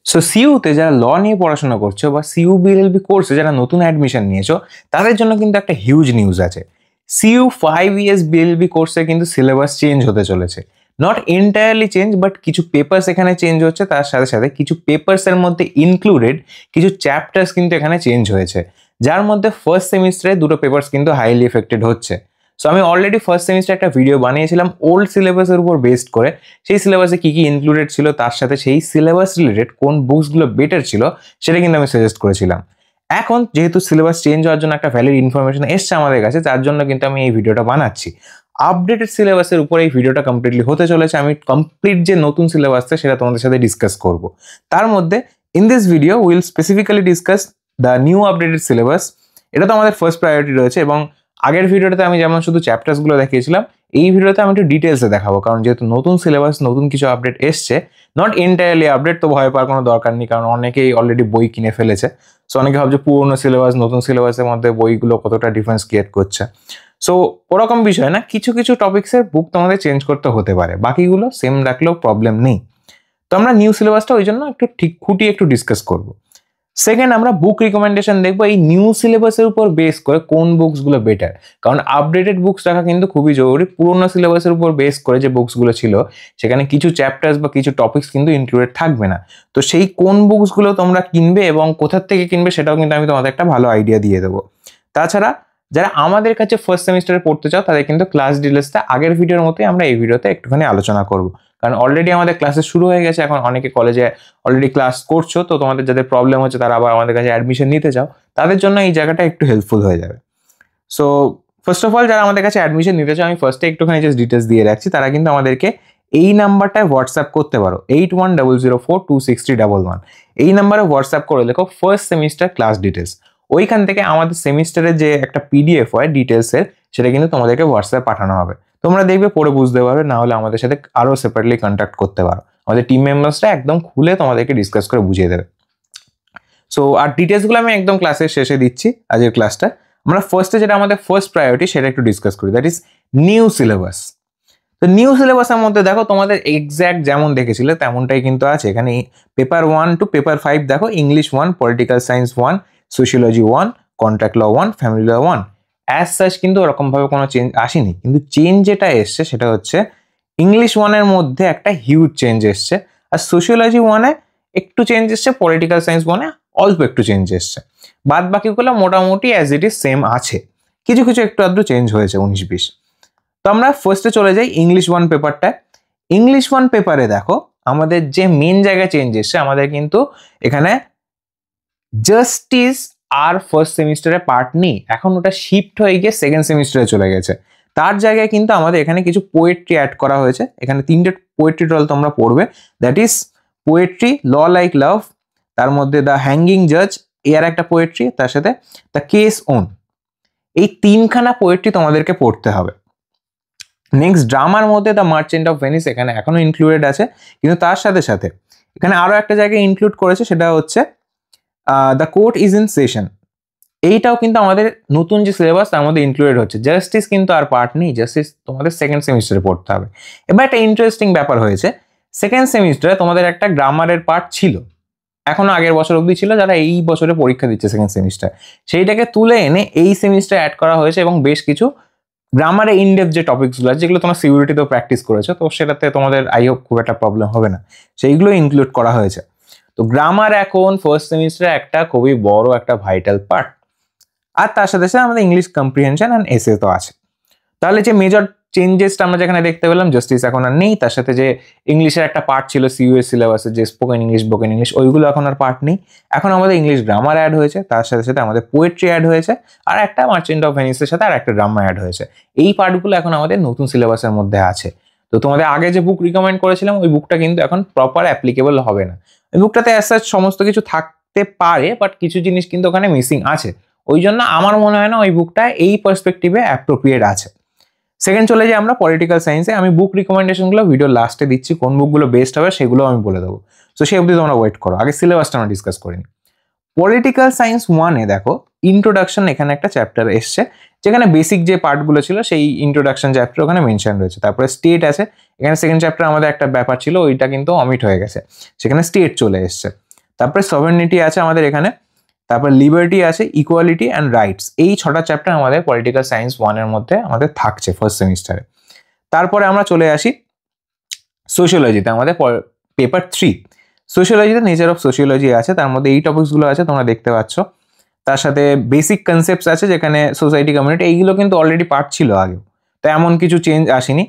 So সিইউতে যারা ল নিয়ে পড়াশোনা করছো বা সিইউ বিএলএলবি কোর্সে যারা নতুন অ্যাডমিশন নিয়েছো তাদের জন্য কিন্তু একটা হিউজ নিউজ আছে। সিইউ 5 years বিএলএলবি কোর্সে কিন্তু সিলেবাস চেঞ্জ হতে চলেছে। নট এন্টায়ারলি চেঞ্জ, বাট কিছু পেপার্স এখানে চেঞ্জ হচ্ছে, তার সাথে সাথে কিছু পেপার্সের মধ্যে ইনক্লুডেড কিছু চ্যাপ্টার্স কিন্তু এখানে চেঞ্জ হয়েছে, যার মধ্যে ফার্স্ট সেমিস্টারে দুটো পেপার্স কিন্তু হাইলি এফেক্টেড হচ্ছে। সো আমি অলরেডি ফার্স্ট সেমিস্টার একটা ভিডিও বানিয়েছিলাম ওল্ড সিলেবাসের উপর বেসড করে, সেই সিলেবাসে কি কি ইনক্লুডেড ছিল, তার সাথে সেই সিলেবাস রিলেটেড কোন বুকসগুলো বেটার ছিল সেটা কিন্তু আমি সাজেস্ট করেছিলাম। এখন যেহেতু সিলেবাস চেঞ্জ হওয়ার জন্য একটা ভ্যালিড ইনফরমেশন এসছে আমাদের কাছে, তার জন্য কিন্তু আমি এই ভিডিওটা বানাচ্ছি। আপডেটেড সিলেবাসের উপরে এই ভিডিওটা কমপ্লিটলি হতে চলেছে। আমি কমপ্লিট যে নতুন সিলেবাসটা সেটা তোমাদের সাথে ডিসকাস করব। তার মধ্যে in this video will specifically discuss the new updated syllabus. এটা তো আমাদের ফার্স্ট প্রায়োরিটি রয়েছে, এবং আগের ভিডিওটাতে আমি যেমন শুধু চ্যাপ্টার্সগুলো দেখিয়েছিলাম, এই ভিডিওতে আমি একটু ডিটেলসে দেখাবো, কারণ যেহেতু নতুন সিলেবাস, নতুন কিছু আপডেট এসছে। নট এন্টায়ারলি আপডেট, তো ভয় পাওয়ার কোনো দরকার নেই, কারণ অনেকেই অলরেডি বই কিনে ফেলেছে। সো অনেকে ভাবছে পুরোনো সিলেবাস নতুন সিলেবাসের মধ্যে বইগুলো কতটা ডিফারেন্স ক্রিয়েট করছে। সো ওরকম বিষয় না, কিছু কিছু টপিক্সের বুক তোমাদের চেঞ্জ করতে হতে পারে, বাকিগুলো সেম রাখলেও প্রবলেম নেই। তো আমরা নিউ সিলেবাসটা ওই জন্য একটু ঠিক খুঁটিয়ে একটু ডিসকাস করবো। সেকেন্ড, আমরা বুক রিকমেন্ডেশন দেখবো এই নিউ সিলেবাসের উপর বেস করে কোন বুকসগুলো বেটার, কারণ আপডেটেড বুকস রাখা কিন্তু খুবই জরুরি। পুরোনো সিলেবাসের উপর বেস করে যে বুকসগুলো ছিল সেখানে কিছু চ্যাপ্টার্স বা কিছু টপিক্স কিন্তু ইনক্লুডেড থাকবে না। তো সেই কোন বুকসগুলো তোমরা কিনবে এবং কোথার থেকে কিনবে সেটাও কিন্তু আমি তোমাদের একটা ভালো আইডিয়া দিয়ে দেবো। তাছাড়া যারা আমাদের কাছে ফার্স্ট সেমিস্টারে পড়তে চাও তাদের কিন্তু ক্লাস ডিটেলসটা আগের ভিডিওর মতোই আমরা এই ভিডিওতে একটুখানি আলোচনা করব, কারণ অলরেডি আমাদের ক্লাসেস শুরু হয়ে গেছে। এখন অনেকে কলেজে অলরেডি ক্লাস করছো, তো তোমাদের যাদের প্রবলেম হচ্ছে তারা আবার আমাদের কাছে অ্যাডমিশন নিতে চাও, তাদের জন্য এই জায়গাটা একটু হেল্পফুল হয়ে যাবে। সো ফার্স্ট অফ অল, যারা আমাদের কাছে অ্যাডমিশন নিতে চাও, আমি ফার্স্টে একটুখানি জাস্ট ডিটেলস দিয়ে রাখছি। তারা কিন্তু আমাদেরকে এই নাম্বারটায় হোয়াটসঅ্যাপ করতে পারো, 8100426311। এই নাম্বারে হোয়াটসঅ্যাপ করে লেখো ফার্স্ট সেমিস্টার ক্লাস ডিটেলস। ওইখান থেকে আমাদের সেমিস্টারের যে একটা পিডিএফ হয় ডিটেলসের, সেটা কিন্তু তোমাদেরকে হোয়াটসঅ্যাপ পাঠানো হবে। তোমরা দেখবে, পড়ে বুঝতে পারবে, না হলে আমাদের সাথে আরও সেপারেটলি কন্ট্যাক্ট করতে পারো। আমাদের টিম মেম্বার্সরা একদম খুলে তোমাদেরকে ডিসকাস করে বুঝিয়ে দেবে। সো আর ডিটেলসগুলো আমি একদম ক্লাসের শেষে দিচ্ছি আজকের ক্লাসটা। আমরা ফার্স্টে যেটা আমাদের ফার্স্ট প্রায়োরিটি সেটা একটু ডিসকাস করি, দ্যাট ইজ নিউ সিলেবাস। তো নিউ সিলেবাসের মধ্যে দেখো তোমাদের এক্স্যাক্ট যেমন দেখেছিলে তেমনটাই কিন্তু আছে। এখানে পেপার 1 টু পেপার 5 দেখো, English 1, political science 1, sociology 1, contract law 1, family law 1। As such কিন্তু ওরকমভাবে কোনো চেঞ্জ আসেনি, কিন্তু চেঞ্জ যেটা এসছে সেটা হচ্ছে ইংলিশ 1-এর মধ্যে একটা হিউজ চেঞ্জ এসছে, আর সোশিওলজি 1-এ একটু চেঞ্জ এসছে, পলিটিক্যাল সায়েন্স 1-এ অল্প একটু চেঞ্জ এসছে। বাদ বাকিগুলো মোটামুটি অ্যাজ ইট ইজ সেম আছে, কিছু কিছু একটু আধটু চেঞ্জ হয়েছে 19-20। তো আমরা ফার্স্টে চলে যাই ইংলিশ 1 পেপারটায়। ইংলিশ 1 পেপারে দেখো আমাদের যে মেন জায়গায় চেঞ্জ এসছে, আমাদের কিন্তু এখানে জাস্টিস আর ফার্স্ট সেমিস্টারে পার্ট নেই, এখন ওটা শিফট হয়ে গিয়ে সেকেন্ড সেমিস্টারে চলে গেছে। তার জায়গায় কিন্তু আমাদের এখানে কিছু পোয়েট্রি অ্যাড করা হয়েছে। এখানে 3টে পোয়েট্রি দল তোমরা পড়বে, that is poetry law like love, তার মধ্যে দ্য হ্যাঙ্গিং জাজ, এর একটা পোয়েট্রি, তার সাথে দ্য কেস ওন। এই 3খানা পোয়েট্রি তোমাদেরকে পড়তে হবে। নেক্সট, ড্রামার মধ্যে দ্য মার্চেন্ট অফ ভেনিস এখানে এখনো ইনক্লুডেড আছে, কিন্তু তার সাথে সাথে এখানে আরো একটা জায়গায় ইনক্লুড করেছে, সেটা হচ্ছে the court is in session. এইটাও কিন্তু আমাদের নতুন যে সিলেবাস তার মধ্যে ইনক্লুডেড হচ্ছে। জাস্টিস কিন্তু আর পার্ট নেই, জাস্টিস তোমাদের সেকেন্ড সেমিস্টারে পড়তে হবে। এবার একটা ইন্টারেস্টিং ব্যাপার হয়েছে, সেকেন্ড সেমিস্টারে তোমাদের একটা গ্রামারের পার্ট ছিল, এখনো আগের বছর অবধি ছিল, যারা এই বছরে পরীক্ষা দিচ্ছে সেকেন্ড সেমিস্টার, সেইটাকে তুলে এনে এই সেমিস্টারে অ্যাড করা হয়েছে, এবং বেশ কিছু গ্রামারে ইনডেপথ যে টপিকসগুলো আছে, যেগুলো তোমরা সিউরিটিতেও প্র্যাকটিস করেছো, তো সেটাতে তোমাদের আই হোপ খুব একটা প্রবলেম হবে না, সেইগুলো ইনক্লুড করা হয়েছে। তো গ্রামার এখন ফার্স্ট সেমিস্টারে একটা খুবই বড় একটা ভাইটাল পার্ট, আর তার সাথে সাথে আমাদের ইংলিশ কম্প্রিহেনশন অ্যান্ড এসে তো আছে। তাহলে যে মেজর চেঞ্জেসটা আমরা যেখানে দেখতে পেলাম, জাস্টিস এখন আর নেই, তার সাথে যে ইংলিশের একটা পার্ট ছিল সিইউএস সিলেবাসে, যে স্পোকেন ইংলিশ, ব্রোকেন ইংলিশ, ওইগুলো এখন আর পার্ট নেই। এখন আমাদের ইংলিশ গ্রামার অ্যাড হয়েছে, তার সাথে সাথে আমাদের পোয়েট্রি অ্যাড হয়েছে, আর একটা মার্চেন্ট অফ ভেনিসের সাথে আর একটা ড্রামা অ্যাড হয়েছে। এই পার্টগুলো এখন আমাদের নতুন সিলেবাসের মধ্যে আছে। তো তোমাদের আগে যে বুক রিকমেন্ড করেছিলাম ওই বুকটা কিন্তু এখন প্রপার অ্যাপ্লিকেবল হবে না। ওই বুকটাতে অ্যাজ সাচ সমস্ত কিছু থাকতে পারে, বাট কিছু জিনিস কিন্তু ওখানে মিসিং আছে। ওই জন্য আমার মনে হয় না ওই বুকটা এই পার্সপেক্টিভে অ্যাপ্রোপ্রিয়েট আছে। সেকেন্ড চলে যাই আমরা পলিটিক্যাল সায়েন্সে। আমি বুক রিকমেন্ডেশনগুলো ভিডিও লাস্টে দিচ্ছি, কোন বুকগুলো বেস্ট হবে সেগুলো আমি বলে দেবো। সো সেই অবধি তোমরা ওয়েট করো, আগে সিলেবাসটা আমরা ডিসকাস করিনি। পলিটিক্যাল সায়েন্স 1-এ দেখো ইন্ট্রোডাকশন এখানে একটা চ্যাপ্টার এসছে, যেখানে বেসিক যে পার্টগুলো ছিল সেই ইন্ট্রোডাকশন চ্যাপ্টার ওখানে মেনশন রয়েছে। তারপরে স্টেট আছে, এখানে সেকেন্ড চ্যাপ্টার আমাদের একটা ব্যাপার ছিল, ওইটা কিন্তু অমিট হয়ে গেছে, সেখানে স্টেট চলে এসছে। তারপরে সভারেনিটি আছে আমাদের এখানে, তারপর লিবার্টি আছে, ইকুয়ালিটি অ্যান্ড রাইটস। এই 6টা চ্যাপ্টার আমাদের পলিটিক্যাল সায়েন্স 1-এর মধ্যে আমাদের থাকছে ফার্স্ট সেমিস্টারে। তারপরে আমরা চলে আসি সোশিওলজিতে, আমাদের পেপার 3। সোশিওলজিতে নেচার অফ সোশিওলজি আছে, তার মধ্যে এই টপিকসগুলো আছে তোমরা দেখতে পাচ্ছ। তার সাথে বেসিক কনসেপ্টস আছে, যেখানে সোসাইটি কমিউনিটি এইগুলো কিন্তু অলরেডি পার্ট ছিল আগে, তো এমন কিছু চেঞ্জ আসেনি।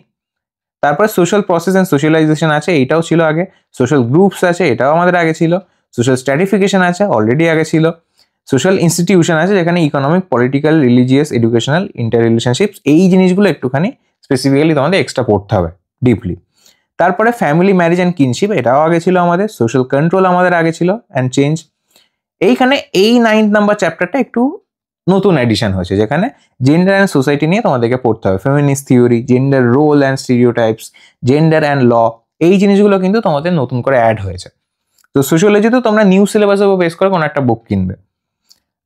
তারপরে সোশ্যাল প্রসেস অ্যান্ড সোশ্যালাইজেশন আছে, এইটাও ছিল আগে। সোশ্যাল গ্রুপস আছে, এটাও আমাদের আগে ছিল। সোশ্যাল স্ট্র্যাটিফিকেশন আছে, অলরেডি আগে ছিল। সোশ্যাল ইনস্টিটিউশন আছে, যেখানে economic, political, religious, educational, inter relationships, এই জিনিসগুলো একটুখানি স্পেসিফিক্যালি তোমাদের এক্সট্রা পড়তে হবে ডিপলি। তারপরে ফ্যামিলি, ম্যারেজ অ্যান্ড কিনশিপ, এটাও আগে ছিল আমাদের। সোশ্যাল কন্ট্রোল আমাদের আগে ছিল অ্যান্ড চেঞ্জ। এইখানে এই 9th নাম্বার চ্যাপ্টারটা একটু নতুন এডিশন হয়েছে, যেখানে জেন্ডার অ্যান্ড সোসাইটি নিয়ে তোমাদেরকে পড়তে হবে। Feminist theory, gender role and stereotypes, gender and law, এই জিনিসগুলো কিন্তু তোমাদের নতুন করে অ্যাড হয়েছে। তো সোশিওলজিতে তোমরা নিউ সিলেবাসের উপর বেস করে কোনো একটা বুক কিনবে,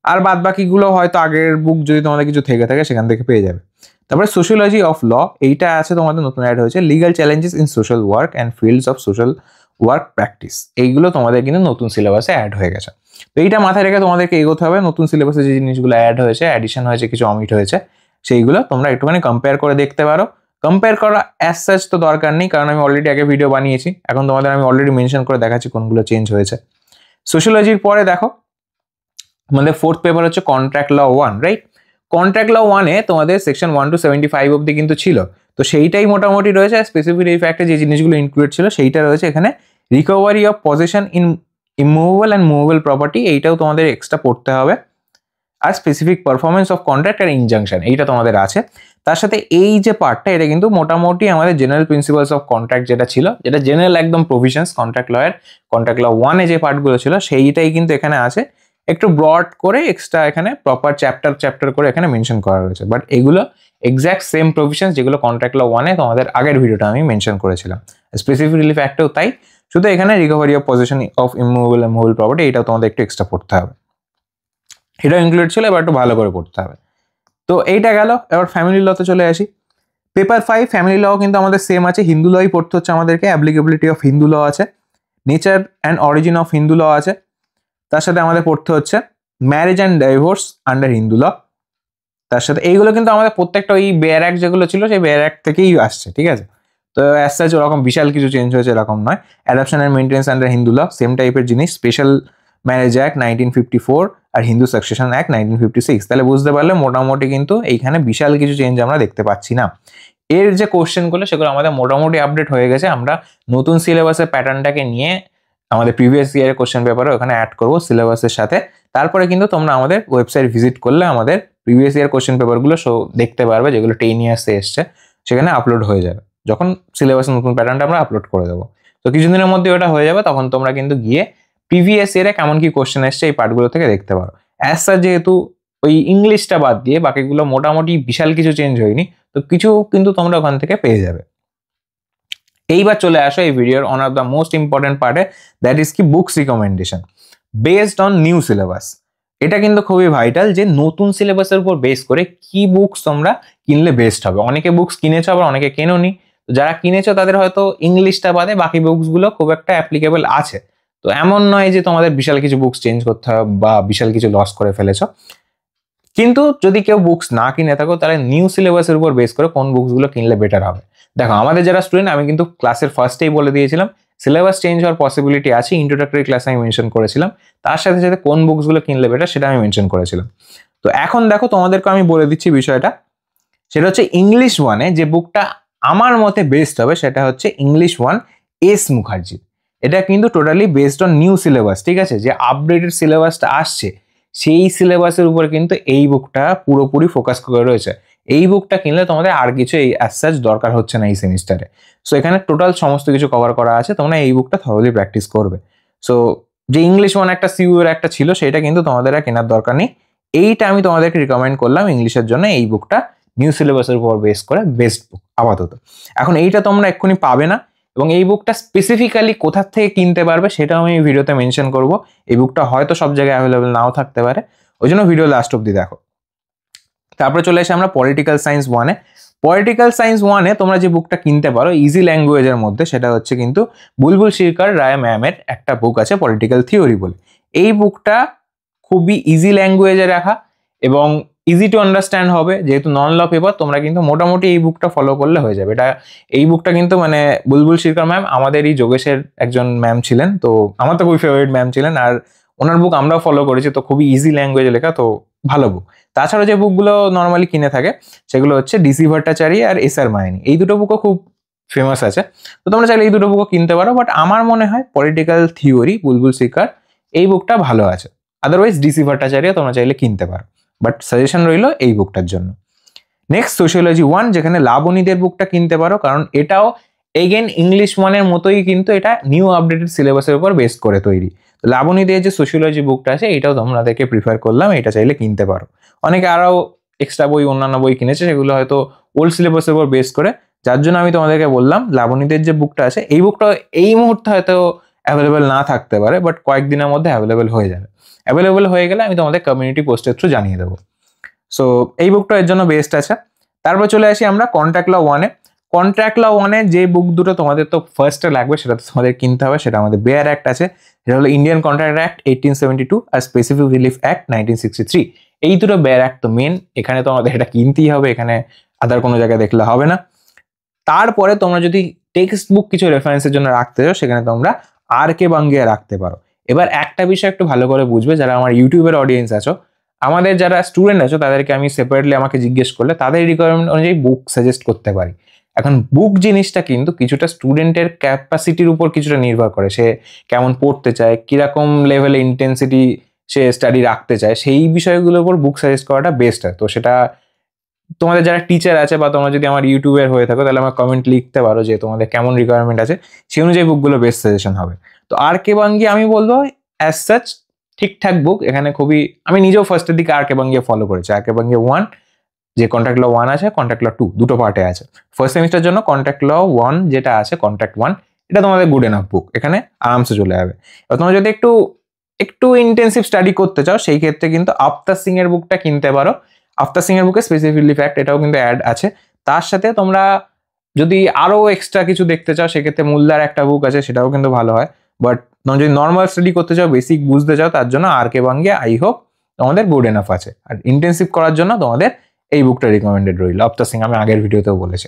আর বাদ বাকিগুলো হয়তো আগের বুক যদি তোমাদের কিছু থেকে থাকে সেখান থেকে পেয়ে যাবে। তারপরে সোশিওলজি অফ ল, এইটা আছে তোমাদের নতুন অ্যাড হয়েছে। Legal challenges in social work and fields of social work practice, এইগুলো তোমাদের কিন্তু নতুন সিলেবাসে অ্যাড হয়ে গেছে। তো এইটা মাথায় রেখে তোমাদেরকে এগোতে হবে। নতুন সিলেবাসে যে জিনিসগুলো অ্যাড হয়েছে, অ্যাডিশন হয়েছে, কিছু অমিট হয়েছে, সেইগুলো তোমরা একটুখানি কম্পেয়ার করে দেখতে পারো। কম্পেয়ার করা অ্যাজ সাচ তো দরকার নেই, কারণ আমি অলরেডি আগে ভিডিও বানিয়েছি। এখন তোমাদের আমি অলরেডি মেনশন করে দেখাচ্ছি কোনগুলো চেঞ্জ হয়েছে। সোশিওলজির পরে দেখো আমাদের 4th পেপার হচ্ছে contract law 1, right? Contract law 1-এ তোমাদের সেকশন 1 to 75 অব্দি কিন্তু ছিল, তো সেইটাই মোটামুটি রয়েছে। স্পেসিফিক এই ফ্যাক্টে যে জিনিসগুলো ইনক্লুড ছিল সেইটা রয়েছে এখানে। Recovery of possession in immovable and movable property, এইটাও তোমাদের এক্সট্রা পড়তে হবে। আর স্পেসিফিক পারফরমেন্স অফ কন্ট্রাক্ট আর ইনজাংশন, এইটা তোমাদের আছে। তার সাথে এই যে পার্টটা, এটা কিন্তু মোটামুটি আমাদের জেনারেল প্রিন্সিপালস অফ কন্ট্রাক্ট যেটা ছিল, যেটা জেনারেল একদম প্রভিশনস কন্ট্রাক্ট লয়ের, কন্ট্রাক্ট ল 1-এ যে পার্টগুলো ছিল সেইটাই কিন্তু এখানে আছে। একটু ব্রড করে এক্সট্রা এখানে প্রপার চ্যাপ্টার করে এখানে মেনশন করা রয়েছে, বাট এগুলো এক্স্যাক্ট সেম প্রভিশনস যেগুলো কন্ট্রাক্ট ল 1-এ তোমাদের আগের ভিডিওটা আমি মেনশন করেছিলাম। স্পেসিফিক রিলিফ অ্যাক্টেও তাই, শুধু এখানে recovery of position of immovable and movable property, এটাও তোমাদের একটু এক্সট্রা পড়তে হবে। এটাও ইনক্লুড ছিল, এবার একটু ভালো করে পড়তে হবে। তো এইটা গেল। এবার ফ্যামিলি লতে চলে আসি। পেপার 5 ফ্যামিলি ল কিন্তু আমাদের সেম আছে, হিন্দু লই পড়তে হচ্ছে আমাদেরকে। অ্যাপ্লিকেবিলিটি অফ হিন্দু ল আছে, nature and origin of Hindu law আছে। তার সাথে আমাদের পড়তে হচ্ছে marriage and divorce under Hindu law. তার সাথে এইগুলো কিন্তু আমাদের প্রত্যেকটা ওই বেয়ার অ্যাক্ট যেগুলো ছিল সেই বেয়ার অ্যাক্ট থেকেই আসছে, ঠিক আছে? তো অ্যাজ সাচ ওরকম বিশাল কিছু চেঞ্জ হয়েছে এরকম নয়। Adoption and maintenance under Hindu law same টাইপের জিনিস। স্পেশাল ম্যারেজ অ্যাক্ট 1954 আর হিন্দু সাকসেশন অ্যাক্ট 1956। তাহলে বুঝতে পারলে মোটামুটি কিন্তু এইখানে বিশাল কিছু চেঞ্জ আমরা দেখতে পাচ্ছি না। এর যে কোশ্চেনগুলো সেগুলো আমাদের মোটামুটি আপডেট হয়ে গেছে। আমরা নতুন সিলেবাসের প্যাটার্নটাকে নিয়ে আমাদের প্রিভিয়াস ইয়ারের কোশ্চেন পেপারে ওখানে অ্যাড করবো সিলেবাসের সাথে। তারপরে কিন্তু তোমরা আমাদের ওয়েবসাইট ভিজিট করলে আমাদের প্রিভিয়াস ইয়ার কোশ্চেন পেপারগুলো দেখতে পারবে, যেগুলো 10 ইয়ার্সে এসছে, সেখানে আপলোড হয়ে যাবে যখন সিলেবাসের নতুন প্যাটার্নটা আমরা আপলোড করে দেবো। তো কিছুদিনের মধ্যে ওটা হয়ে যাবে, তখন তোমরা কিন্তু গিয়ে প্রিভিয়াস ইয়ারে কেমন কি কোশ্চেন এসছে এই পার্টগুলো থেকে দেখতে পারো। অ্যাজ সাচ যেহেতু ওই ইংলিশটা বাদ দিয়ে বাকিগুলো মোটামুটি বিশাল কিছু চেঞ্জ হয়নি, তো কিছু কিন্তু তোমরা ওখান থেকে পেয়ে যাবে। এইবার চলে আসো এই ভিডিওর one of the most important পার্টে, দ্যাট ইজ কি books recommendation based on new syllabus. এটা কিন্তু খুবই ভাইটাল যে নতুন সিলেবাসের উপর বেস করে কি বুকস তোমরা কিনলে বেস্ট হবে। অনেকে বুকস কিনেছো, আবার অনেকে কেনোনি। তো যারা কিনেছো তাদের হয়তো ইংলিশটা বাদে বাকি বুকসগুলো খুব একটা অ্যাপ্লিকেবল আছে। তো এমন নয় যে তোমাদের বিশাল কিছু বুকস চেঞ্জ করতে হবে বা বিশাল কিছু লস করে ফেলেছো। কিন্তু যদি কেউ বুকস না কিনে থাকো তাহলে নিউ সিলেবাসের উপর বেস করে কোন বুকসগুলো কিনলে বেটার হবে। দেখো আমাদের যারা স্টুডেন্ট, আমি কিন্তু ক্লাসের ফার্স্টেই বলে দিয়েছিলাম সিলেবাস চেঞ্জ হওয়ার পসিবিলিটি আছে। ইন্ট্রোডাক্টরি ক্লাসে আমি মেনশন করেছিলাম, তার সাথে সাথে কোন বুকসগুলো কিনলে বেটার সেটা আমি মেনশন করেছিলাম। তো এখন দেখো তোমাদেরকে আমি বলে দিচ্ছি বিষয়টা। সেটা হচ্ছে ইংলিশ 1-এ যে বুকটা আমার মতে বেস্ট হবে সেটা হচ্ছে ইংলিশ 1 এস মুখার্জি। এটা কিন্তু totally based on new syllabus, ঠিক আছে? যে আপডেটেড সিলেবাসটা আসছে সেই সিলেবাসের উপর কিন্তু এই বুকটা পুরোপুরি ফোকাস করে রয়েছে। এই বুকটা কিনলে তোমাদের আর কিছু এই অ্যাজ সাচ দরকার হচ্ছে না এই সেমিস্টারে। সো এখানে টোটাল সমস্ত কিছু কভার করা আছে, তোমরা এই বুকটা থরলি প্র্যাকটিস করবে। সো যে ইংলিশ 1 একটা সিইউ এর একটা ছিল সেটা কিন্তু তোমাদের আর কেনার দরকার নেই। এইটা আমি তোমাদেরকে রিকমেন্ড করলাম ইংলিশের জন্য। এই বুকটা নিউ সিলেবাসের উপর বেস করে বেস্ট বুক আপাতত। এখন এইটা তোমরা এক্ষুনি পাবে না, এবং এই বুকটা স্পেসিফিক্যালি কোথা থেকে কিনতে পারবে সেটাও আমি এই ভিডিওতে মেনশন করব। এই বুকটা হয়তো সব জায়গায় অ্যাভেলেবেল নাও থাকতে পারে, ওই জন্য ভিডিও লাস্ট অব্দি দেখো। তারপরে চলে এসে আমরা পলিটিক্যাল সায়েন্স 1-এ। পলিটিক্যাল সায়েন্স 1-এ তোমরা যে বুকটা কিনতে পারো ইজি ল্যাঙ্গুয়েজের মধ্যে, সেটা হচ্ছে কিন্তু বুলবুল শিরকার রায় ম্যামের একটা বুক আছে পলিটিক্যাল থিওরি বলে। এই বুকটা খুবই ইজি ল্যাঙ্গুয়েজে রাখা এবং ইজি টু আন্ডারস্ট্যান্ড হবে, যেহেতু নন ল পেপার তোমরা কিন্তু মোটামুটি এই বুকটা ফলো করলে হয়ে যাবে। এই বুকটা কিন্তু মানে বুলবুল শিরকার ম্যাম আমাদেরই যোগেশের একজন ম্যাম ছিলেন, তো আমার তো খুবই ফেভারিট ম্যাম ছিলেন, আর ওনার বুক আমরাও ফলো করেছি, তো খুবই ইজি ল্যাঙ্গুয়েজে লেখা, তো ভালো বুক। তাছাড়া যে বুকগুলো নর্মালি কিনে থাকে সেগুলো হচ্ছে ডিসি ভট্টাচার্য আর এসআর মাইনি, এই দুটো বুকও খুব ফেমাস আছে, তো তোমরা চাইলে এই দুটো বুকও কিনতে পারো। বাট আমার মনে হয় পলিটিক্যাল থিওরি বুলবুল শিরকার এই বুকটা ভালো আছে। আদারওয়াইজ ডিসি ভট্টাচার্য তোমরা চাইলে কিনতে পারো, বাট সাজেশন রইল এই বুকটার জন্য। নেক্সট সোশিওলজি 1, যেখানে লাবণীদের বুকটা কিনতে পারো, কারণ এটাও এগেন ইংলিশ 1-এর মতোই কিন্তু এটা নিউ আপডেটেড সিলেবাসের উপর বেস করে তৈরি। তো লাবণীদের যে সোশিওলজি বুকটা আছে এটাও তোমাদেরকে প্রিফার করলাম, এটা চাইলে কিনতে পারো। অনেকে আরও এক্সট্রা বই অন্যান্য বই কিনেছে, সেগুলো হয়তো ওল্ড সিলেবাসের উপর বেস করে, যার জন্য আমি তোমাদেরকে বললাম লাবণীদের যে বুকটা আছে এই বুকটা এই মুহূর্তে হয়তো অ্যাভেলেবেল না থাকতে পারে, বাট কয়েকদিনের মধ্যে অ্যাভেলেবেল হয়ে যাবে। অ্যাভেলেবেল হয়ে গেলে আমি তোমাদের কমিউনিটি পোস্টের থ্রু জানিয়ে দেবো। সো এই বুকটা এর জন্য বেস্ট আছে। তারপর চলে আসি আমরা কন্ট্রাক্ট ল 1-এ। কন্ট্রাক্ট ল 1-এ যে বুক দুটো তোমাদের তো ফার্স্টে লাগবে সেটা তো তোমাদের কিনতে হবে, সেটা আমাদের বেয়ার অ্যাক্ট আছে, সেটা হলো ইন্ডিয়ান কন্ট্রাক্ট অ্যাক্ট 1872 আর স্পেসিফিক রিলিফ অ্যাক্ট 1963। এই দুটো বেয়ার অ্যাক্ট তো মেন, এখানে তো আমাদের এটা কিনতেই হবে, এখানে আদার কোনো জায়গায় দেখলে হবে না। তারপরে তোমরা যদি টেক্সট বুক কিছু রেফারেন্সের জন্য রাখতে চাও সেখানে তোমরা আর কে বাঙ্গিয়া রাখতে পারো। এবার একটা বিষয় একটু ভালো করে বুঝবে, যারা আমার ইউটিউবের অডিয়েন্স আছো, আমাদের যারা স্টুডেন্ট আছো তাদেরকে আমি সেপারেটলি আমাকে জিজ্ঞেস করলে তাদের রিকোয়ারমেন্ট অনুযায়ী বুক সাজেস্ট করতে পারি। এখন বুক জিনিসটা কিন্তু কিছুটা স্টুডেন্টের ক্যাপাসিটির উপর কিছুটা নির্ভর করে, সে কেমন পড়তে চায়, কিরকম লেভেলে ইন্টেন্সিটি সে স্টাডি রাখতে চায়, সেই বিষয়গুলোর উপর বুক সাজেস্ট করাটা বেস্ট হয়। তো সেটা তোমাদের যারা টিচার আছে বা তোমরা যদি আমার ইউটিউবের হয়ে থাকো তাহলে আমার কমেন্ট লিখতে পারো যে তোমাদের কেমন রিকোয়ারমেন্ট আছে, সেই অনুযায়ী বুকগুলো বেস্ট সাজেশন হবে। তো আর কে বাঙ্গি আমি বলবো অ্যাজ সাচ ঠিকঠাক বুক, এখানে খুবই আমি নিজেও ফার্স্টের দিকে আর কে বাঙ্গিয়া ফলো করেছি। আর কে বাঙ্গিয়া 1 যে কন্ট্রাক্ট ল 1 আছে, কন্ট্রাক্ট ল 2 দুটো পার্টে আছে। ফার্স্ট সেমিস্টার জন্য কন্ট্রাক্ট ল 1 যেটা আছে কন্ট্রাক্ট 1 এটা তোমাদের গুড এনাফ বুক, এখানে আরামসে চলে যাবে। এবার তোমরা যদি একটু একটু ইন্টেন্সিভ স্টাডি করতে চাও সেই ক্ষেত্রে কিন্তু আফতার সিং এর বুকটা কিনতে পারো। আফতার সিং এর বুকে স্পেসিফিকলি ফ্যাক্ট এটাও কিন্তু অ্যাড আছে। তার সাথে তোমরা যদি আরো এক্সট্রা কিছু দেখতে চাও সেক্ষেত্রে মুল্লার একটা বুক আছে, সেটাও কিন্তু ভালো হয়। বাট তোমরা যদি নর্মাল স্টাডি করতে চাও, বেসিক বুঝতে চাও, তার জন্য আর কে বাঙ্গিয়া আই হোপ তোমাদের গুড এনাফ আছে। আর ইন্টেন্সিভ করার জন্য তোমাদের এই বুকটা রিকমেন্ডেড রইল, আফতার সিং আমি আগের ভিডিওতেও বলেছি।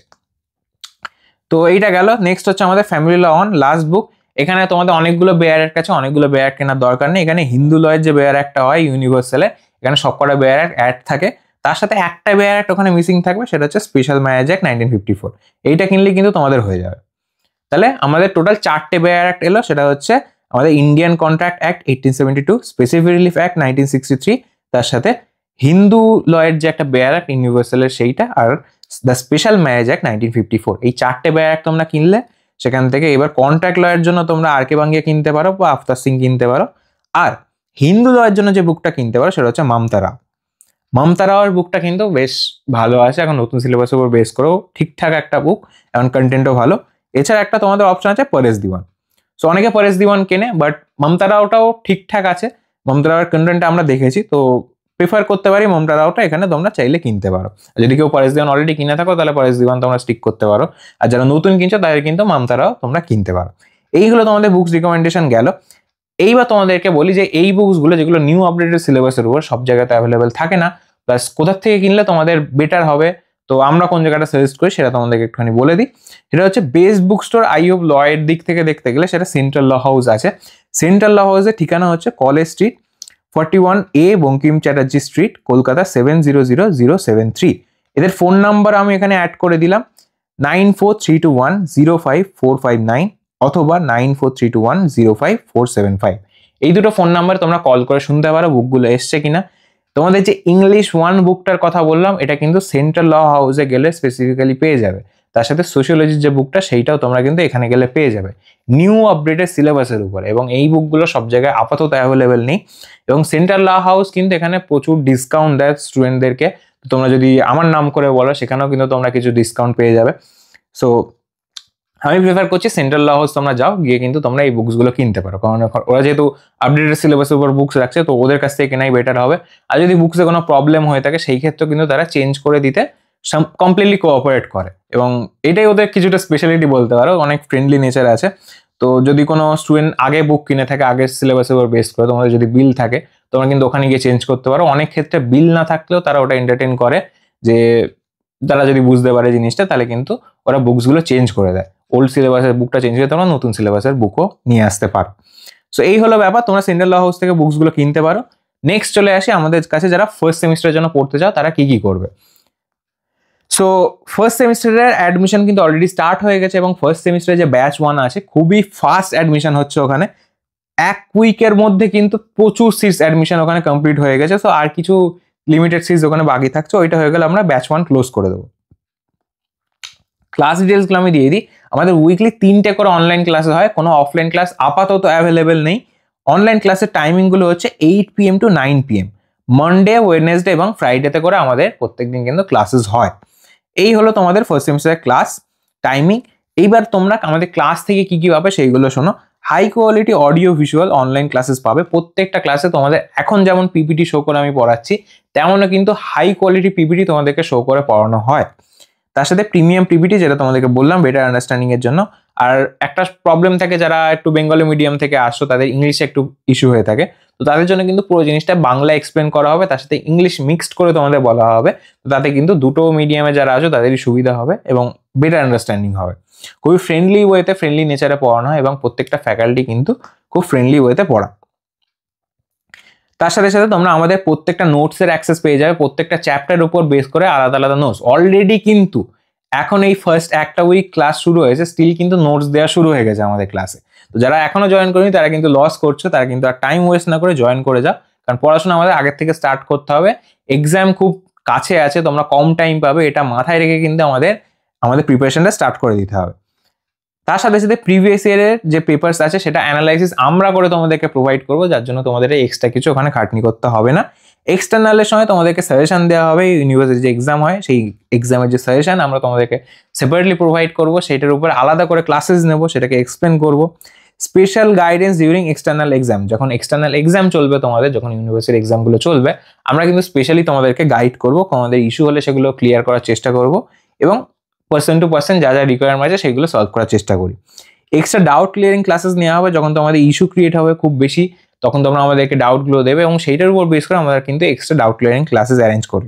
তো এইটা গেল। নেক্সট হচ্ছে আমাদের ফ্যামিলি ল 1 লাস্ট বুক। এখানে তোমাদের অনেকগুলো বেয়ার অ্যাক্ট আছে, অনেকগুলো বেয়ার অ্যাক্ট কেনার দরকার নেই। এখানে হিন্দু লয়ের যে বেয়ার অ্যাক্টটা হয় ইউনিভার্সালে, এখানে সবকটা বেয়ার অ্যাক্ট থাকে, তার সাথে একটা বেয়ার অ্যাক্ট ওখানে মিসিং থাকবে, সেটা হচ্ছে স্পেশাল ম্যারেজ অ্যাক্ট 1954। এইটা কিনলে কিন্তু তোমাদের হয়ে যাবে। তাহলে আমাদের টোটাল 4টে বেয়ার অ্যাক্ট এলো, সেটা হচ্ছে আমাদের Indian contract act 1872, specific relief act 1963, তার সাথে হিন্দু লয়ের যে একটা বেয়ার অ্যাক্ট ইউনিভার্সালের সেইটা, are the special marriage act 1954। এই 4টে বেয়ার অ্যাক্ট তোমরা কিনলে সেখান থেকে এবার কন্ট্রাক্ট লয়ের জন্য তোমরা আর কে বাঙ্গিয়া কিনতে পারো বা আফতার সিং কিনতে পারো। আর হিন্দু লয়ের জন্য যে বুকটা কিনতে পারো সেটা হচ্ছে মমতা রাও। মমতা রাওয়ের বুকটা কিন্তু বেশ ভালো আছে, এখন নতুন সিলেবাসের উপর বেস করেও ঠিকঠাক একটা বুক, এখন কন্টেন্টও ভালো। এছাড়া একটা তোমাদের অপশন আছে পরেশ দিওয়ান। সো অনেকে পরেশ দিওয়ান কেনে, বাট মমতা রাওটাও ঠিকঠাক আছে, মমতা রাওয়ের কন্টেন্টটা আমরা দেখেছি, তো প্রিফার করতে পারি মমতা রাওটা, এখানে তোমরা চাইলে কিনতে পারো। আর যদি কেউ পরেশ দিওয়ান অলরেডি কিনে থাকো তাহলে পরেশ দিওয়ান তোমরা স্টিক করতে পারো, আর যারা নতুন কিনছো তাদের কিন্তু মমতা রাও তোমরা কিনতে পারো। এইগুলো তোমাদের বুকস রিকমেন্ডেশন গেল। এইবার তোমাদেরকে বলি যে এই বুকসগুলো যেগুলো নিউ আপডেটেড সিলেবাসের উপর সব জায়গাতে অ্যাভেলেবেল থাকে না, প্লাস কোথার থেকে কিনলে তোমাদের বেটার হবে, তো আমরা কোন জায়গাটা সাজেস্ট করি সেটা তোমাদেরকে একটুখানি বলে দিই। সেটা হচ্ছে best book store I hope law এর দিক থেকে দেখতে গেলে সেটা সেন্ট্রাল ল হাউস আছে। সেন্ট্রাল ল হাউসের ঠিকানা হচ্ছে college street 41A Bankim Chatterjee street, Kolkata 700073। এদের ফোন নাম্বার আমি এখানে অ্যাড করে দিলাম 9432105459 অথবা 9432105475। এই দুটো ফোন নাম্বার তোমরা কল করে শুনতে পারো বুকগুলো এসছে কিনা। তোমাদের যে ইংলিশ 1 বুকটার কথা বললাম এটা কিন্তু সেন্ট্রাল ল হাউসে গেলে স্পেসিফিক্যালি পেয়ে যাবে, তার সাথে সোশিওলজির যে বুকটা সেইটাও তোমরা কিন্তু এখানে গেলে পেয়ে যাবে নিউ আপডেটেড সিলেবাসের উপরে, এবং এই বুকগুলো সব জায়গায় আপাতত অ্যাভেলেবেল নেই। এবং সেন্ট্রাল ল হাউস কিন্তু এখানে প্রচুর ডিসকাউন্ট দেয় স্টুডেন্টদেরকে, তোমরা যদি আমার নাম করে বলো সেখানেও কিন্তু তোমরা কিছু ডিসকাউন্ট পেয়ে যাবে। সো আমি প্রিফার করছি সেন্ট্রাল ল হাউস তোমরা যাও, গিয়ে কিন্তু তোমরা এই বুকসগুলো কিনতে পারো, কারণ ওরা যেহেতু আপডেটেড সিলেবাসের উপর বুকস রাখছে তো ওদের কাছ থেকে কেনাই বেটার হবে। আর যদি বুকসে কোনো প্রবলেম হয়ে থাকে সেই ক্ষেত্রে কিন্তু তারা চেঞ্জ করে দিতে কমপ্লিটলি কোঅপারেট করে, এবং এটাই ওদের কিছুটা স্পেশালিটি বলতে পারো, অনেক ফ্রেন্ডলি নেচার আছে। তো যদি কোনো স্টুডেন্ট আগে বুক কিনে থাকে আগের সিলেবাসের উপর বেস করে, তোমাদের যদি বিল থাকে তোমরা কিন্তু ওখানে গিয়ে চেঞ্জ করতে পারো। অনেক ক্ষেত্রে বিল না থাকলেও তারা ওটা এন্টারটেইন করে, যে তারা যদি বুঝতে পারে জিনিসটা তাহলে কিন্তু ওরা বুকসগুলো চেঞ্জ করে দেয়। ওল্ড সিলেবাসের বুকটা চেঞ্জ করে তোমরা নতুন সিলেবাসের বুকও নিয়ে আসতে পারো। সো এই হলো ব্যাপার, তোমরা সেন্ট্রাল ল হাউস থেকে বুকসগুলো কিনতে পারো। নেক্সট চলে আসি আমাদের কাছে যারা ফার্স্ট সেমিস্টারের জন্য পড়তে চাও তারা কি কি করবে। সো ফার্স্ট সেমিস্টারের অ্যাডমিশন কিন্তু অলরেডি স্টার্ট হয়ে গেছে, এবং ফার্স্ট সেমিস্টারে যে ব্যাচ 1 আছে খুবই ফাস্ট অ্যাডমিশন হচ্ছে ওখানে। এক উইকের মধ্যে কিন্তু প্রচুর সিটস অ্যাডমিশন ওখানে কমপ্লিট হয়ে গেছে। সো আর কিছু লিমিটেড সিটস ওখানে বাকি থাকছে, ওইটা হয়ে গেলে আমরা ব্যাচ 1 ক্লোজ করে দেবো। ক্লাস ডিটেলসগুলো আমি দিয়ে দিই। আমাদের উইকলি 3টে করে অনলাইন ক্লাস হয়, কোনো অফলাইন ক্লাস আপাতত অ্যাভেলেবেল নেই। অনলাইন ক্লাসের টাইমিংগুলো হচ্ছে 8 PM to 9 PM, Monday, Wednesday এবং ফ্রাইডেতে করে আমাদের প্রত্যেকদিন কিন্তু ক্লাসেস হয়। এই হলো তোমাদের ফার্স্ট সেমিস্টারের ক্লাস টাইমিং। এইবার তোমরা আমাদের ক্লাস থেকে কি কি পাবে সেইগুলো শোনো। High quality audio visual online classes পাবে। প্রত্যেকটা ক্লাসে তোমাদের এখন যেমন পিপিটি শো করে আমি পড়াচ্ছি, তেমনও কিন্তু হাই কোয়ালিটি পিপিটি তোমাদেরকে শো করে পড়ানো হয়। তার সাথে প্রিমিয়াম পিপিটি, যেটা তোমাদেরকে বললাম বেটার আন্ডারস্ট্যান্ডিং এর জন্য। আর একটা প্রবলেম থাকে, যারা একটু বেঙ্গলি মিডিয়াম থেকে আসছো তাদের ইংলিশে একটু ইস্যু হয়ে থাকে, তো তাদের জন্য কিন্তু পুরো জিনিসটা বাংলা এক্সপ্লেন করা হবে, তার সাথে ইংলিশ মিক্সড করে তোমাদের বলা হবে। তো তাতে কিন্তু দুটো মিডিয়ামে যারা আছো তাদেরই সুবিধা হবে এবং বেটার আন্ডারস্ট্যান্ডিং হবে। খুবই ফ্রেন্ডলি ওয়েতে, ফ্রেন্ডলি নেচারে পড়ানো হয়, এবং প্রত্যেকটা ফ্যাকাল্টি কিন্তু খুব ফ্রেন্ডলি ওয়েতে পড়া। তার সাথে সাথে তোমরা আমাদের প্রত্যেকটা নোটসের অ্যাক্সেস পেয়ে যাবে, প্রত্যেকটা চ্যাপ্টারের উপর বেস করে আলাদা আলাদা নোটস। অলরেডি কিন্তু এখন এই ফার্স্ট একটা উইক ক্লাস শুরু হয়েছে, স্টিল কিন্তু নোটস দেওয়া শুরু হয়ে গেছে আমাদের ক্লাসে। তো যারা এখনো জয়েন করেনি তারা কিন্তু লস করছো, তারা কিন্তু আর টাইম ওয়েস্ট না করে জয়েন করে যাও, কারণ পড়াশোনা আমাদের আগের থেকে স্টার্ট করতে হবে। এক্সাম খুব কাছে আছে, তোমরা কম টাইম পাবে, এটা মাথায় রেখে কিন্তু আমাদের প্রিপারেশনটা স্টার্ট করে দিতে হবে। তার সাথে সাথে প্রিভিয়াস ইয়ারের যে পেপারস আছে সেটা অ্যানালাইসিস আমরা করে তোমাদেরকে প্রোভাইড করবো, যার জন্য তোমাদের এক্সট্রা কিছু ওখানে খাটনি করতে হবে না। এক্সটার্নালের সময় তোমাদেরকে সাজেশন দেওয়া হবে, ইউনিভার্সিটি যে এক্সাম হয় সেই এক্সামের যে সাজেশন আমরা তোমাদেরকে সেপারেটলি প্রোভাইড করবো, সেটার উপর আলাদা করে ক্লাসেস নেবো, সেটাকে এক্সপ্লেন করবো। Special guidance during external exam, যখন এক্সটার্নাল এক্সাম চলবে তোমাদের, যখন ইউনিভার্সিটির এক্সামগুলো চলবে, আমরা কিন্তু স্পেশালি তোমাদেরকে গাইড করবো, তোমাদের ইস্যু হলে সেগুলো ক্লিয়ার করার চেষ্টা করবো, এবং পার্সন টু পার্সন যা যা রিকোয়ারমেন্ট আছে সেগুলো সলভ করার চেষ্টা করি। এক্সট্রা ডাউট ক্লিয়ারিং ক্লাসেস নেওয়া হবে, যখন তোমাদের ইস্যু ক্রিয়েট হবে খুব বেশি, তখন তোমরা আমাদেরকে ডাউটগুলো দেবে, এবং সেইটার উপর বেস করে আমরা কিন্তু extra doubt clearing classes arrange করি।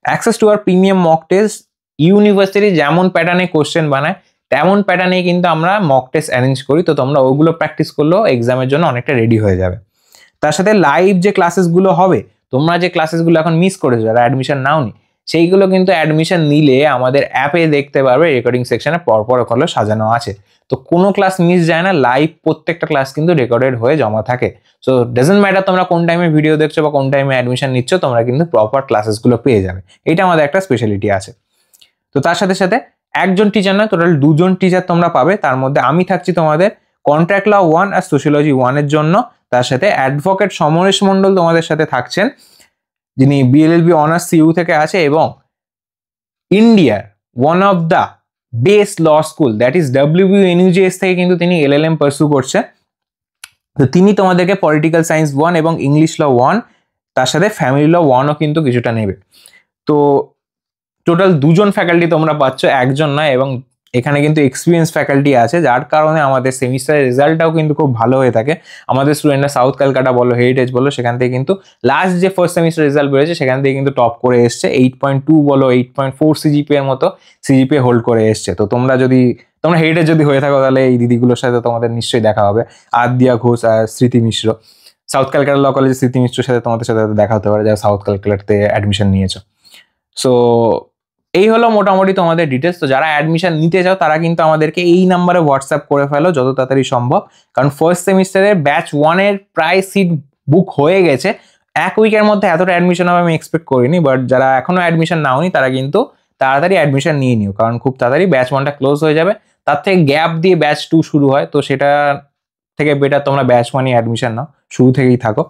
Access to our premium mock test, university যেমন প্যাটার্নে কোশ্চেন বানায় তেমন প্যাটার্নে কিন্তু আমরা মক টেস্ট অ্যারেঞ্জ করি, তো তোমরা ওগুলো প্র্যাকটিস করলেও এক্সামের জন্য অনেকটা রেডি হয়ে যাবে। তার সাথে লাইভ যে ক্লাসেসগুলো হবে, তোমরা যে ক্লাসেসগুলো এখন মিস করেছো যারা অ্যাডমিশন নাওনি, সেইগুলো কিন্তু অ্যাডমিশন নিলে আমাদের অ্যাপে দেখতে পারবে, রেকর্ডিং সেকশনে পরপর ওগুলো সাজানো আছে। তো কোনো ক্লাস মিস যায় না, লাইভ প্রত্যেকটা ক্লাস কিন্তু রেকর্ডেড হয়ে জমা থাকে। সো ডাজন্ট ম্যাটার তোমরা কোন টাইমে ভিডিও দেখছো বা কোন টাইমে অ্যাডমিশন নিচ্ছ, তোমরা কিন্তু প্রপার ক্লাসেসগুলো পেয়ে যাবে। এটা আমাদের একটা স্পেশালিটি আছে। তো তার সাথে সাথে একজন টিচার নয়, টোটাল 2জন টিচার তোমরা পাবে। তার মধ্যে আমি থাকছি তোমাদের কন্ট্রাক্ট ল 1 আর সোশিওলজি 1 এর জন্য। তার সাথে অ্যাডভোকেট সমরেশ মন্ডল তোমাদের সাথে থাকছেন, যিনি বিএলএলবি অনার্স সিইউ থেকে আছে, এবং ইন্ডিয়ার one of the best law school that is WBUNUJS থেকে কিন্তু তিনি LLM পারসু করছে। তো তিনি তোমাদেরকে পলিটিক্যাল সায়েন্স 1 এবং ইংলিশ ল 1, তার সাথে ফ্যামিলি ল 1ও কিন্তু কিছুটা নেবে। তো টোটাল 2জন ফ্যাকাল্টি তোমরা পাচ্ছ, একজন নয়, এবং এখানে কিন্তু এক্সপিরিয়েন্স ফ্যাকাল্টি আছে, যার কারণে আমাদের সেমিস্টারের রেজাল্টটাও কিন্তু খুব ভালো হয়ে থাকে। আমাদের স্টুডেন্টরা সাউথ ক্যালকাটা বলো, হেরিটেজ বলো, সেখান থেকে কিন্তু লাস্ট যে ফার্স্ট সেমিস্টার রেজাল্ট বেরোচ্ছে সেখান থেকে কিন্তু টপ করে এসছে। 8.2 বলো, 8.4 সিজিপিএ এর মতো সিজিপিএ হোল্ড করে এসছে। তো তোমরা হেরিটেজ যদি হয়ে থাকো, তাহলে এই দিদিগুলোর সাথে তোমাদের নিশ্চয়ই দেখা হবে, আদ্যা ঘোষ আর স্মৃতি মিশ্র। সাউথ ক্যালকাটা ল কলেজে স্মৃতি মিশ্রের সাথে তোমাদের সাথে দেখা হতে পারে, যারা সাউথ ক্যালকাটাতে অ্যাডমিশন নিয়েছো। সো এই হলো মোটামুটি তোমাদের ডিটেলস। তো যারা অ্যাডমিশন নিতে চাও তারা কিন্তু আমাদেরকে এই নাম্বারে হোয়াটসঅ্যাপ করে ফেলো যত তাড়াতাড়ি সম্ভব, কারণ ফার্স্ট সেমিস্টারের ব্যাচ 1 এর প্রায় সিট বুক হয়ে গেছে। এক উইকের মধ্যে এতটা অ্যাডমিশন হবে আমি এক্সপেক্ট করিনি, বাট যারা এখনো অ্যাডমিশন নাওনি তারা কিন্তু তাড়াতাড়ি অ্যাডমিশন নিয়ে নিও, কারণ খুব তাড়াতাড়ি ব্যাচ 1টা ক্লোজ হয়ে যাবে। তার থেকে গ্যাপ দিয়ে ব্যাচ 2 শুরু হয়, তো সেটা থেকে বেটার তোমরা ব্যাচ 1-ই অ্যাডমিশন নাও, শুরু থেকেই থাকো।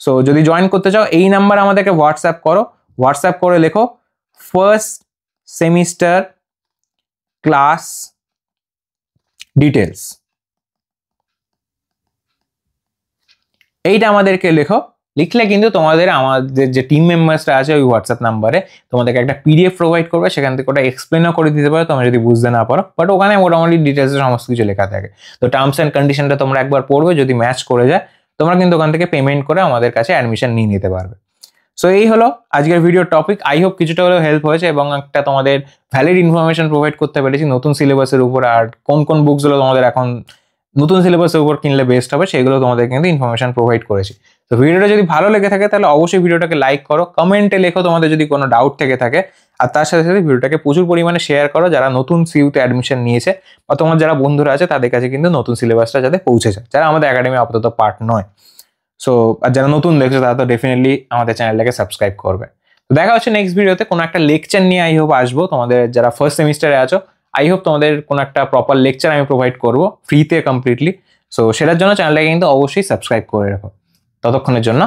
সো যদি জয়েন করতে চাও এই নাম্বার আমাদেরকে হোয়াটসঅ্যাপ করো, হোয়াটসঅ্যাপ করে লেখো ফার্স্ট সেমিস্টার ক্লাস ডিটেলস, এইটা আমাদেরকে লেখো, লিখলে কিন্তু তোমাদের আমাদের যে টিম মেম্বার্সরা আছে ওই হোয়াটসঅ্যাপ নাম্বারে তোমাদেরকে একটা পিডিএফ প্রোভাইড করবে, সেখান থেকে ওটা এক্সপ্লেনও করে দিতে পারো তোমরা যদি বুঝতে না পারো, বাট ওখানে মোটামুটি ডিটেলসে সমস্ত কিছু লেখা থাকে। তো টার্মস অ্যান্ড কন্ডিশনটা তোমরা একবার পড়বে, যদি ম্যাচ করে যায় তোমরা কিন্তু ওখান থেকে পেমেন্ট করে আমাদের কাছে অ্যাডমিশন নিয়ে নিতে পারবে। সো এই হলো আজকের ভিডিওর টপিক। আই হোপ কিছুটা হলেও হেল্প হয়েছে এবং একটা তোমাদের ভ্যালিড ইনফরমেশন প্রোভাইড করতে পেরেছি নতুন সিলেবাসের উপর, আর কোন কোন বুকসগুলো তোমাদের এখন নতুন সিলেবাসের উপর কিনলে বেস্ট হবে সেগুলো তোমাদের কিন্তু ইনফরমেশন প্রোভাইড করেছি। তো ভিডিওটা যদি ভালো লেগে থাকে তাহলে অবশ্যই ভিডিওটাকে লাইক করো, কমেন্টে লেখো তোমাদের যদি কোনো ডাউট থেকে থাকে, আর তার সাথে সাথে ভিডিওটাকে প্রচুর পরিমাণে শেয়ার করো যারা নতুন সিইউতে অ্যাডমিশন নিয়েছে বা তোমার যারা বন্ধুরা আছে তাদের কাছে কিন্তু নতুন সিলেবাসটা যাতে পৌঁছে যায়, যারা আমাদের একাডেমি আপাতত পার্ট নয়। সো আর যারা নতুন দেখছে তারা তো ডেফিনেটলি আমাদের চ্যানেলটাকে সাবস্ক্রাইব করবে। তো দেখা হচ্ছে নেক্সট ভিডিওতে, কোনো একটা লেকচার নিয়ে আই হোপ আসবো। তোমাদের যারা ফার্স্ট সেমিস্টারে আছো আই হোপ তোমাদের কোনো একটা প্রপার লেকচার আমি প্রোভাইড করবো ফ্রিতে কমপ্লিটলি। সো সেটার জন্য চ্যানেলটাকে কিন্তু অবশ্যই সাবস্ক্রাইব করে রাখো। ততক্ষণের জন্য